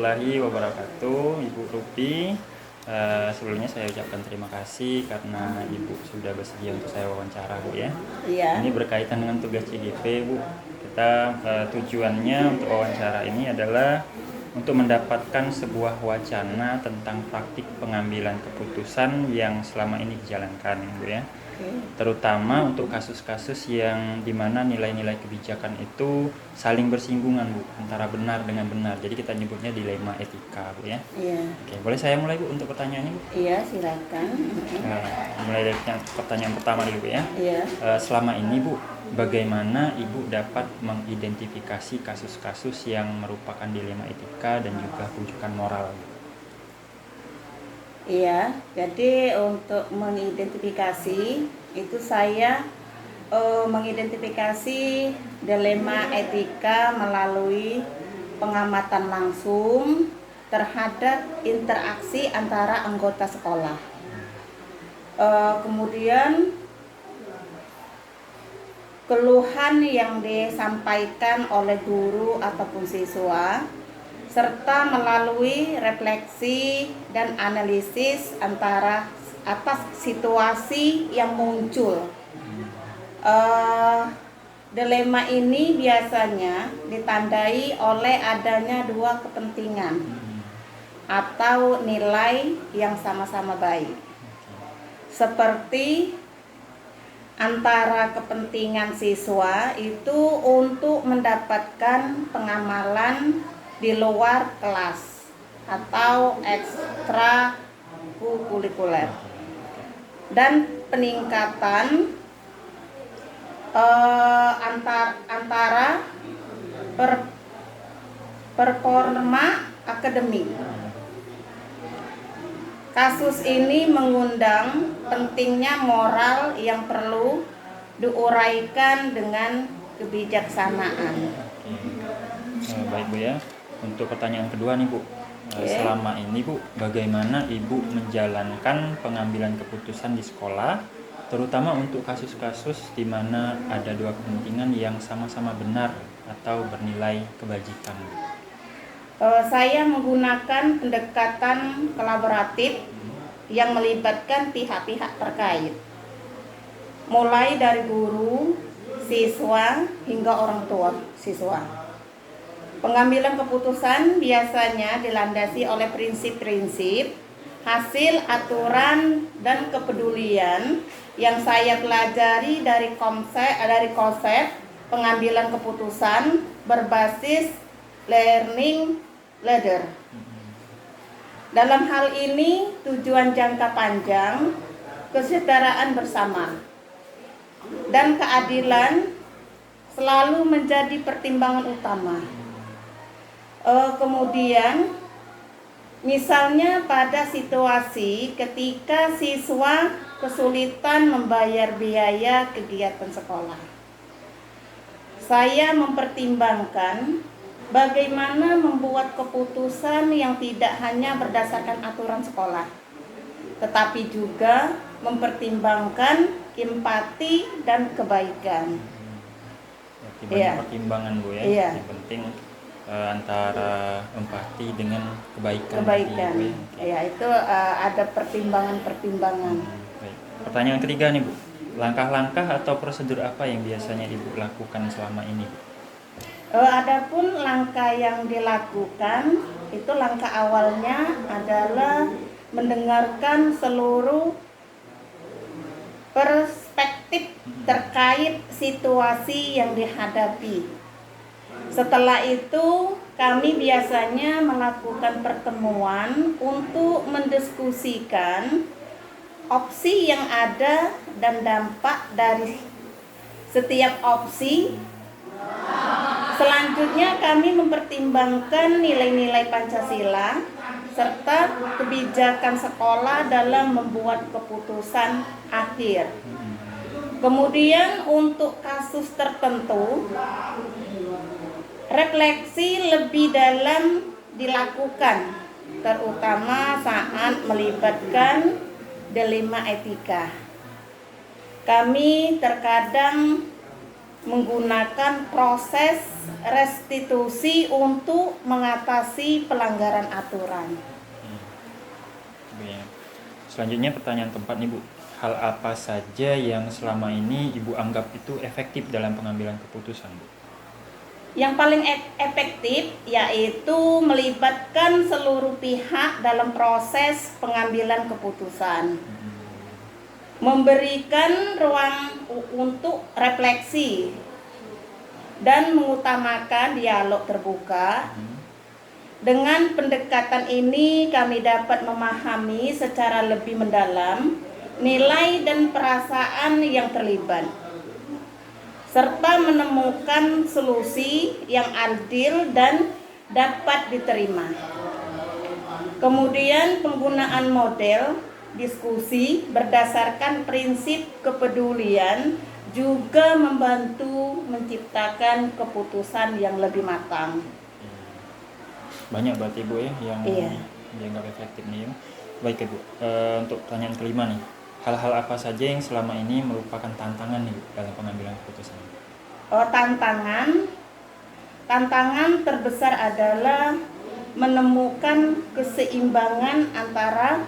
warahmatullahi wabarakatuh, Ibu Rupi. Sebelumnya saya ucapkan terima kasih karena Ibu sudah bersedia untuk saya wawancara, Bu ya. Iya. Ini berkaitan dengan tugas CGP, Bu. Kita tujuannya untuk wawancara ini adalah untuk mendapatkan sebuah wacana tentang praktik pengambilan keputusan yang selama ini dijalankan, Bu ya. Terutama untuk kasus-kasus yang dimana nilai-nilai kebijakan itu saling bersinggungan, Bu, antara benar dengan benar. Jadi kita nyebutnya dilema etika, Bu ya. Iya. Oke, boleh saya mulai, Bu, untuk pertanyaannya, Bu? Iya, silakan. Mulai dari pertanyaan pertama dulu, Bu ya. Iya. Selama ini, Bu, bagaimana Ibu dapat mengidentifikasi kasus-kasus yang merupakan dilema etika dan juga rujukan moral, Bu? Iya, jadi untuk mengidentifikasi itu saya mengidentifikasi dilema etika melalui pengamatan langsung terhadap interaksi antara anggota sekolah. Kemudian keluhan yang disampaikan oleh guru ataupun siswa, serta melalui refleksi dan analisis atas situasi yang muncul. Dilema ini biasanya ditandai oleh adanya dua kepentingan atau nilai yang sama-sama baik, seperti antara kepentingan siswa itu untuk mendapatkan pengamalan di luar kelas atau ekstra kurikuler, dan peningkatan antara performa akademik. Kasus ini mengundang pentingnya moral yang perlu diuraikan dengan kebijaksanaan. Baik, Bu ya. Untuk pertanyaan kedua nih, Bu. Selama ini, Bu, bagaimana Ibu menjalankan pengambilan keputusan di sekolah, terutama untuk kasus-kasus di mana ada dua kepentingan yang sama-sama benar atau bernilai kebajikan? Saya menggunakan pendekatan kolaboratif yang melibatkan pihak-pihak terkait, mulai dari guru, siswa, hingga orang tua siswa. Pengambilan keputusan biasanya dilandasi oleh prinsip-prinsip, hasil aturan dan kepedulian yang saya pelajari dari konsep pengambilan keputusan berbasis learning ladder. Dalam hal ini tujuan jangka panjang, kesejahteraan bersama, dan keadilan selalu menjadi pertimbangan utama. Kemudian misalnya pada situasi ketika siswa kesulitan membayar biaya kegiatan sekolah, saya mempertimbangkan bagaimana membuat keputusan yang tidak hanya berdasarkan aturan sekolah, tetapi juga mempertimbangkan empati dan kebaikan. Banyak pertimbangan, Bu ya. Iya. Yang penting antara empati dengan kebaikan. Ya, itu ada pertimbangan-pertimbangan. Baik. Pertanyaan ketiga nih, Bu. Langkah-langkah atau prosedur apa yang biasanya Ibu lakukan selama ini, Bu? Adapun langkah yang dilakukan itu, langkah awalnya adalah mendengarkan seluruh perspektif terkait situasi yang dihadapi. Setelah itu kami biasanya melakukan pertemuan untuk mendiskusikan opsi yang ada dan dampak dari setiap opsi. Selanjutnya kami mempertimbangkan nilai-nilai Pancasila serta kebijakan sekolah dalam membuat keputusan akhir. Kemudian untuk kasus tertentu, refleksi lebih dalam dilakukan, terutama saat melibatkan dilema etika. Kami terkadang menggunakan proses restitusi untuk mengatasi pelanggaran aturan. Ibu ya. Selanjutnya pertanyaan keempat nih Bu. Hal apa saja yang selama ini Ibu anggap itu efektif dalam pengambilan keputusan Bu? Yang paling efektif yaitu melibatkan seluruh pihak dalam proses pengambilan keputusan. Memberikan ruang untuk refleksi dan mengutamakan dialog terbuka. Dengan pendekatan ini kami dapat memahami secara lebih mendalam nilai dan perasaan yang terlibat, serta menemukan solusi yang adil dan dapat diterima. Kemudian penggunaan model diskusi berdasarkan prinsip kepedulian juga membantu menciptakan keputusan yang lebih matang. Banyak berarti Bu ya yang Iya. dianggap efektif nih. Baik Ibu, untuk pertanyaan kelima nih. Hal-hal apa saja yang selama ini merupakan tantangan nih dalam pengambilan keputusan? Tantangan terbesar adalah menemukan keseimbangan antara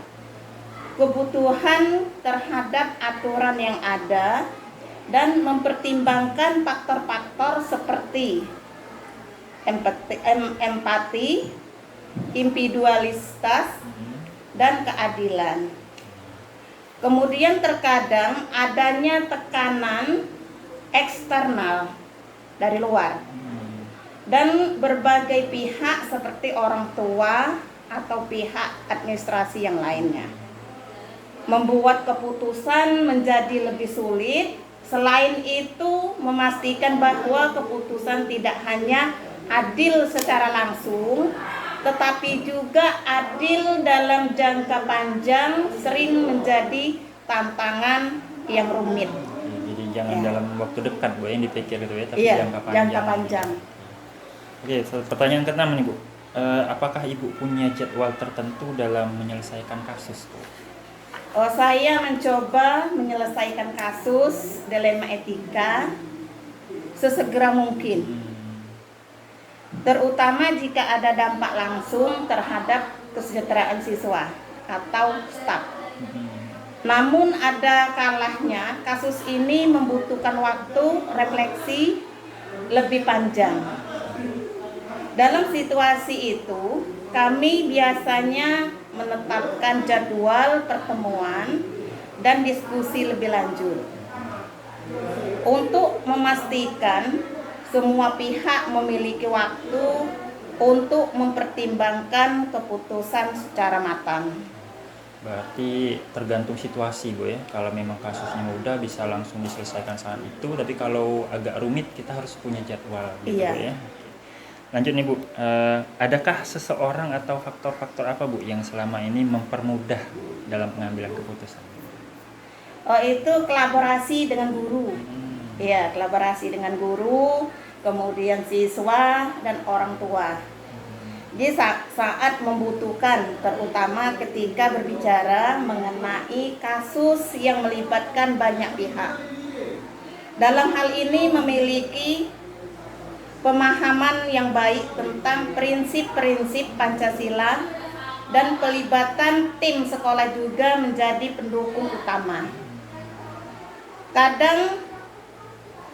kebutuhan terhadap aturan yang ada dan mempertimbangkan faktor-faktor seperti empati, individualitas, dan keadilan. Kemudian terkadang adanya tekanan eksternal dari luar dan berbagai pihak seperti orang tua atau pihak administrasi yang lainnya, membuat keputusan menjadi lebih sulit. Selain itu, memastikan bahwa keputusan tidak hanya adil secara langsung, tetapi juga adil dalam jangka panjang sering menjadi tantangan yang rumit. Jadi jangan dalam waktu dekat Bu yang dipikir itu ya, tapi jangka panjang. Oke, pertanyaan ke-6 nih Bu. Apakah Ibu punya jadwal tertentu dalam menyelesaikan kasus Bu? Saya mencoba menyelesaikan kasus dilema etika sesegera mungkin, terutama jika ada dampak langsung terhadap kesejahteraan siswa atau staf. Namun ada kalanya kasus ini membutuhkan waktu refleksi lebih panjang. Dalam situasi itu, kami biasanya menetapkan jadwal pertemuan dan diskusi lebih lanjut untuk memastikan semua pihak memiliki waktu untuk mempertimbangkan keputusan secara matang. Berarti tergantung situasi Bu ya. Kalau memang kasusnya mudah bisa langsung diselesaikan saat itu, tapi kalau agak rumit kita harus punya jadwal gitu Bu ya. Lanjut nih Bu, adakah seseorang atau faktor-faktor apa Bu yang selama ini mempermudah dalam pengambilan keputusan? Itu kolaborasi dengan guru. Ya, kolaborasi dengan guru, kemudian siswa dan orang tua. Jadi saat membutuhkan, terutama ketika berbicara mengenai kasus yang melibatkan banyak pihak. Dalam hal ini memiliki pemahaman yang baik tentang prinsip-prinsip Pancasila dan pelibatan tim sekolah juga menjadi pendukung utama. Kadang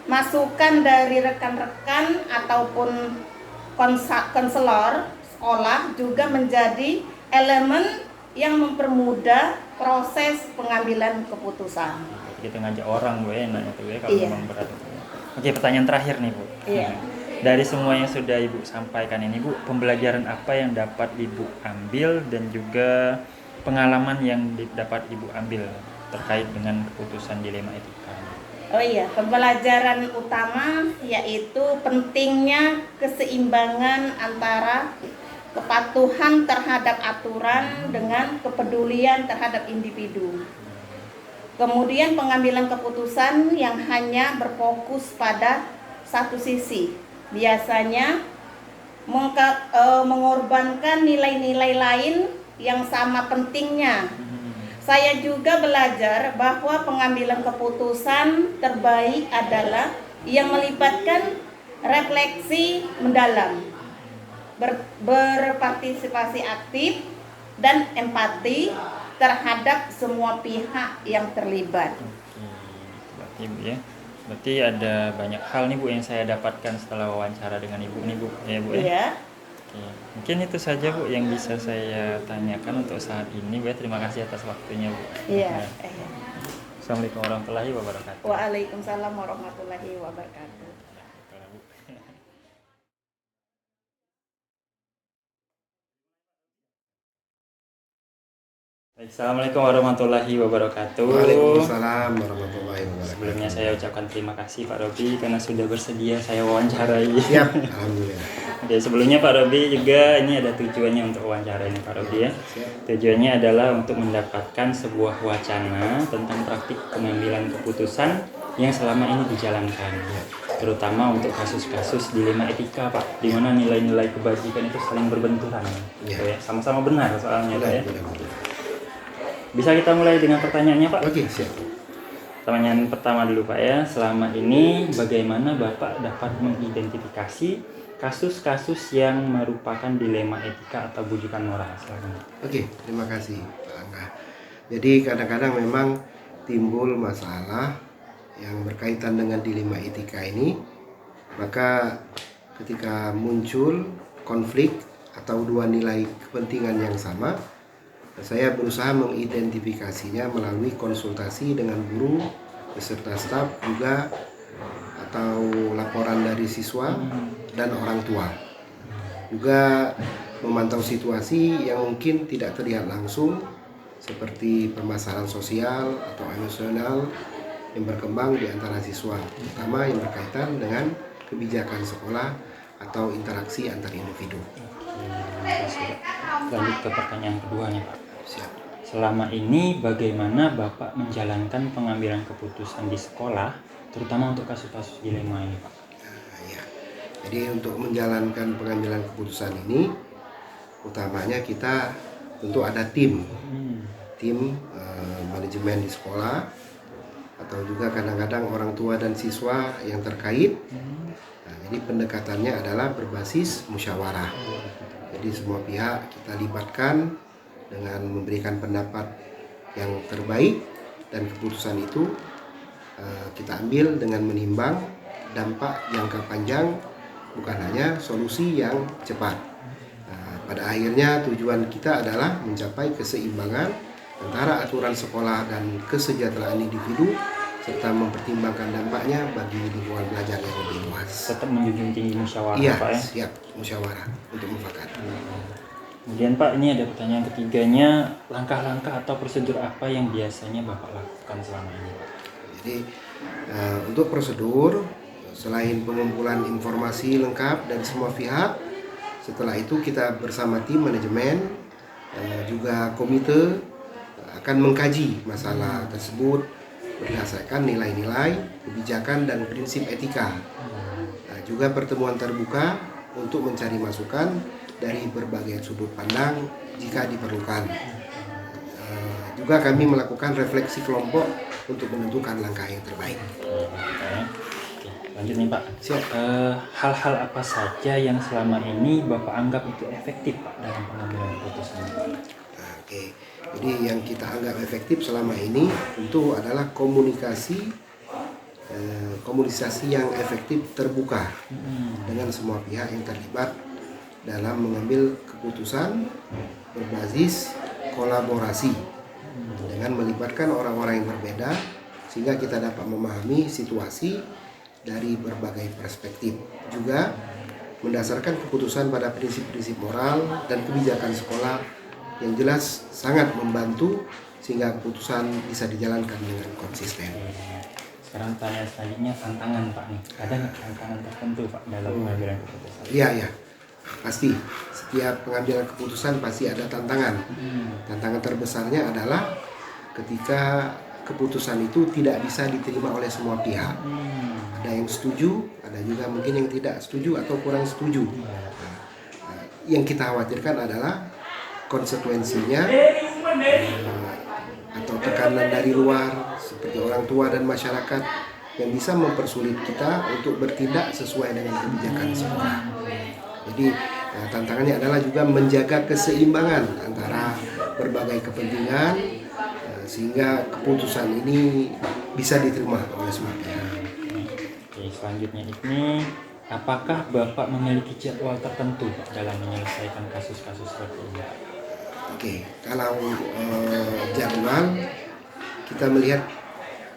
masukan dari rekan-rekan ataupun konselor sekolah juga menjadi elemen yang mempermudah proses pengambilan keputusan. Kita ngajak orang Bu enak itu ya kalau memang berat. Oke, pertanyaan terakhir nih Bu. Dari semua yang sudah Ibu sampaikan ini Bu, pembelajaran apa yang dapat Ibu ambil dan juga pengalaman yang dapat Ibu ambil terkait dengan keputusan dilema etika? Pembelajaran utama yaitu pentingnya keseimbangan antara kepatuhan terhadap aturan dengan kepedulian terhadap individu. Kemudian pengambilan keputusan yang hanya berfokus pada satu sisi biasanya mengorbankan nilai-nilai lain yang sama pentingnya. Saya juga belajar bahwa pengambilan keputusan terbaik adalah yang melibatkan refleksi mendalam, berpartisipasi aktif dan empati terhadap semua pihak yang terlibat. Berarti Bu ya. Berarti ada banyak hal nih Bu yang saya dapatkan setelah wawancara dengan Ibu nih Bu. Ya Bu ya. Ya. Oke. Mungkin itu saja Bu yang bisa saya tanyakan untuk saat ini Bu ya. Terima kasih atas waktunya Bu. Iya. Assalamualaikum warahmatullahi wabarakatuh. Waalaikumsalam warahmatullahi wabarakatuh. Assalamualaikum warahmatullahi wabarakatuh. Waalaikumsalam warahmatullahi wabarakatuh. Sebelumnya saya ucapkan terima kasih Pak Robi karena sudah bersedia saya wawancarai. Siap, alhamdulillah. Oke, sebelumnya Pak Robi juga ini ada tujuannya untuk wawancara ini Pak Robi ya. Tujuannya adalah untuk mendapatkan sebuah wacana tentang praktik pengambilan keputusan yang selama ini dijalankan, terutama untuk kasus-kasus dilema etika Pak, di mana nilai-nilai kebajikan itu saling berbenturan, ya. Sama-sama benar soalnya Pak ya. Bisa kita mulai dengan pertanyaannya Pak? Oke, siap. Pertanyaan pertama dulu Pak ya. Selama ini bagaimana Bapak dapat mengidentifikasi kasus-kasus yang merupakan dilema etika atau bujukan moral? Silakan. Oke, terima kasih Pak Angga. Jadi kadang-kadang memang timbul masalah yang berkaitan dengan dilema etika ini. Maka ketika muncul konflik atau dua nilai kepentingan yang sama, saya berusaha mengidentifikasinya melalui konsultasi dengan guru beserta staf juga, atau laporan dari siswa dan orang tua. Juga memantau situasi yang mungkin tidak terlihat langsung seperti permasalahan sosial atau emosional yang berkembang di antara siswa, terutama yang berkaitan dengan kebijakan sekolah atau interaksi antar individu. Lanjut ke pertanyaan keduanya Pak. Siap. Selama ini bagaimana Bapak menjalankan pengambilan keputusan di sekolah, terutama untuk kasus-kasus dilema ini Pak? Ya. Jadi untuk menjalankan pengambilan keputusan ini, utamanya kita tentu ada tim manajemen di sekolah, atau juga kadang-kadang orang tua dan siswa yang terkait. Nah, jadi pendekatannya adalah berbasis musyawarah. Jadi semua pihak kita libatkan dengan memberikan pendapat yang terbaik, dan keputusan itu kita ambil dengan menimbang dampak jangka panjang, bukan hanya solusi yang cepat. Pada akhirnya tujuan kita adalah mencapai keseimbangan antara aturan sekolah dan kesejahteraan individu, serta mempertimbangkan dampaknya bagi lingkungan belajar yang lebih luas. Tetap menjunjung tinggi musyawarah Iya, Pak ya? siap, musyawarah untuk mufakat. Kemudian Pak, ini ada pertanyaan ketiganya, langkah-langkah atau prosedur apa yang biasanya Bapak lakukan selama ini Pak? Jadi untuk prosedur, selain pengumpulan informasi lengkap dari semua pihak, setelah itu kita bersama tim manajemen juga komite akan mengkaji masalah tersebut berdasarkan nilai-nilai, kebijakan dan prinsip etika. Juga pertemuan terbuka untuk mencari masukan dari berbagai sudut pandang jika diperlukan. Juga kami melakukan refleksi kelompok untuk menentukan langkah yang terbaik. Oke, lanjut nih Pak. Siap. Hal-hal apa saja yang selama ini Bapak anggap itu efektif Pak dalam pengambilan keputusan? Oke, jadi yang kita anggap efektif selama ini tentu adalah komunikasi yang efektif terbuka dengan semua pihak yang terlibat dalam mengambil keputusan berbasis kolaborasi dengan melibatkan orang-orang yang berbeda, sehingga kita dapat memahami situasi dari berbagai perspektif. Juga mendasarkan keputusan pada prinsip-prinsip moral dan kebijakan sekolah yang jelas sangat membantu sehingga keputusan bisa dijalankan dengan konsisten. Sekarang tanya selanjutnya, tantangan Pak nih. Ada nggak tantangan tertentu Pak dalam pengambilan keputusan? Iya, pasti. Setiap pengambilan keputusan pasti ada tantangan. Tantangan terbesarnya adalah ketika keputusan itu tidak bisa diterima oleh semua pihak. Ada yang setuju, ada juga mungkin yang tidak setuju atau kurang setuju. Yang kita khawatirkan adalah konsekuensinya atau tekanan dari luar seperti orang tua dan masyarakat yang bisa mempersulit kita untuk bertindak sesuai dengan kebijakan sekolah. Jadi tantangannya adalah juga menjaga keseimbangan antara berbagai kepentingan sehingga keputusan ini bisa diterima oleh semua pihak. Oke, selanjutnya ini, apakah Bapak memiliki jadwal tertentu Pak, dalam menyelesaikan kasus-kasus seperti ini? Oke, kalau jadwal kita melihat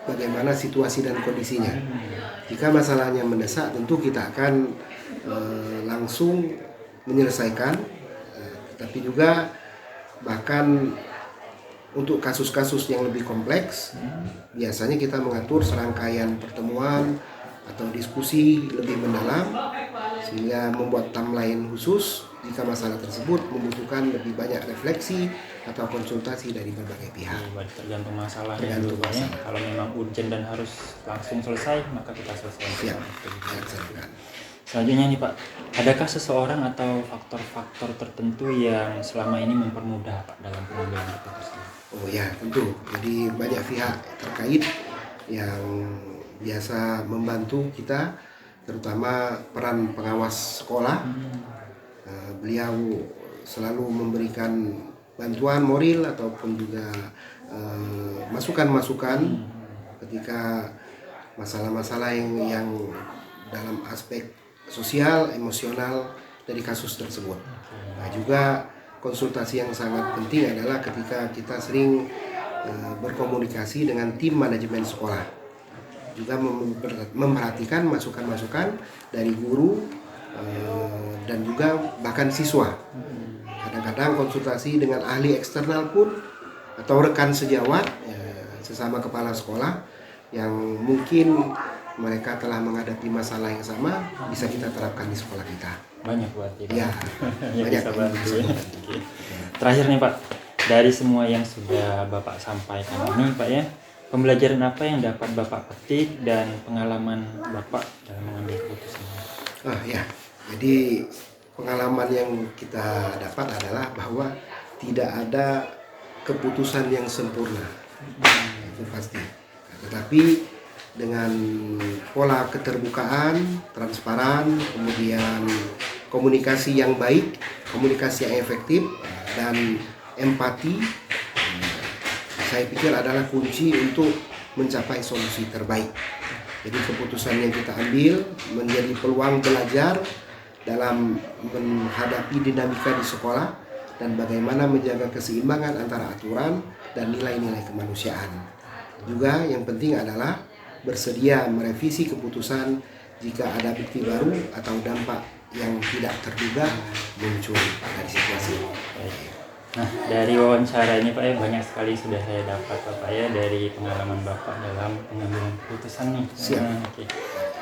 bagaimana situasi dan kondisinya. Jika masalahnya mendesak, tentu kita akan langsung menyelesaikan. Tapi juga bahkan untuk kasus-kasus yang lebih kompleks, biasanya kita mengatur serangkaian pertemuan atau diskusi lebih mendalam sehingga membuat timeline khusus jika masalah tersebut membutuhkan lebih banyak refleksi atau konsultasi dari berbagai pihak. Tergantung masalah Tergantung ya. masalah. Kalau memang urgent dan harus langsung selesai, maka kita selesaikan. Siap, dilaksanakan. Selanjutnya nih Pak, adakah seseorang atau faktor-faktor tertentu yang selama ini mempermudah Pak dalam pengambilan keputusan? Oh ya, tentu. Jadi banyak pihak terkait yang biasa membantu kita, terutama peran pengawas sekolah. Beliau selalu memberikan bantuan moral ataupun juga masukan-masukan ketika masalah-masalah yang dalam aspek sosial, emosional dari kasus tersebut. Nah, juga konsultasi yang sangat penting adalah ketika kita sering berkomunikasi dengan tim manajemen sekolah, juga memperhatikan masukan-masukan dari guru dan juga bahkan siswa. Kadang-kadang konsultasi dengan ahli eksternal pun atau rekan sejawat sesama kepala sekolah yang mungkin mereka telah menghadapi masalah yang sama, bisa kita terapkan di sekolah kita. Banyak berarti Pak. Ya, yang banyak bisa bantu bisa ya. bantu. Oke. Terakhir nih Pak, dari semua yang sudah Bapak sampaikan ini Pak ya, pembelajaran apa yang dapat Bapak petik dan pengalaman Bapak dalam mengambil keputusan? Ya, jadi pengalaman yang kita dapat adalah bahwa tidak ada keputusan yang sempurna, itu pasti. Tetapi dengan pola keterbukaan, transparan, kemudian komunikasi yang baik, komunikasi yang efektif, dan empati, saya pikir adalah kunci untuk mencapai solusi terbaik. Jadi keputusan yang kita ambil menjadi peluang belajar dalam menghadapi dinamika di sekolah dan bagaimana menjaga keseimbangan antara aturan dan nilai-nilai kemanusiaan. Juga yang penting adalah bersedia merevisi keputusan jika ada bukti baru atau dampak yang tidak terduga muncul dari situasi ini. Nah, dari wawancara ini Pak ya, banyak sekali sudah saya dapat Pak ya dari pengalaman Bapak dalam pengambilan keputusan nih. Siap.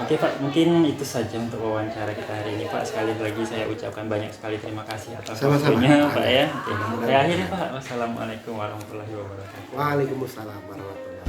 Oke Pak, mungkin itu saja untuk wawancara kita hari ini Pak. Sekali lagi saya ucapkan banyak sekali terima kasih atas Sama-sama. waktunya Pak ya. Oke. Saya akhiri Pak. Wassalamualaikum warahmatullahi wabarakatuh. Waalaikumsalam warahmatullahi wabarakatuh.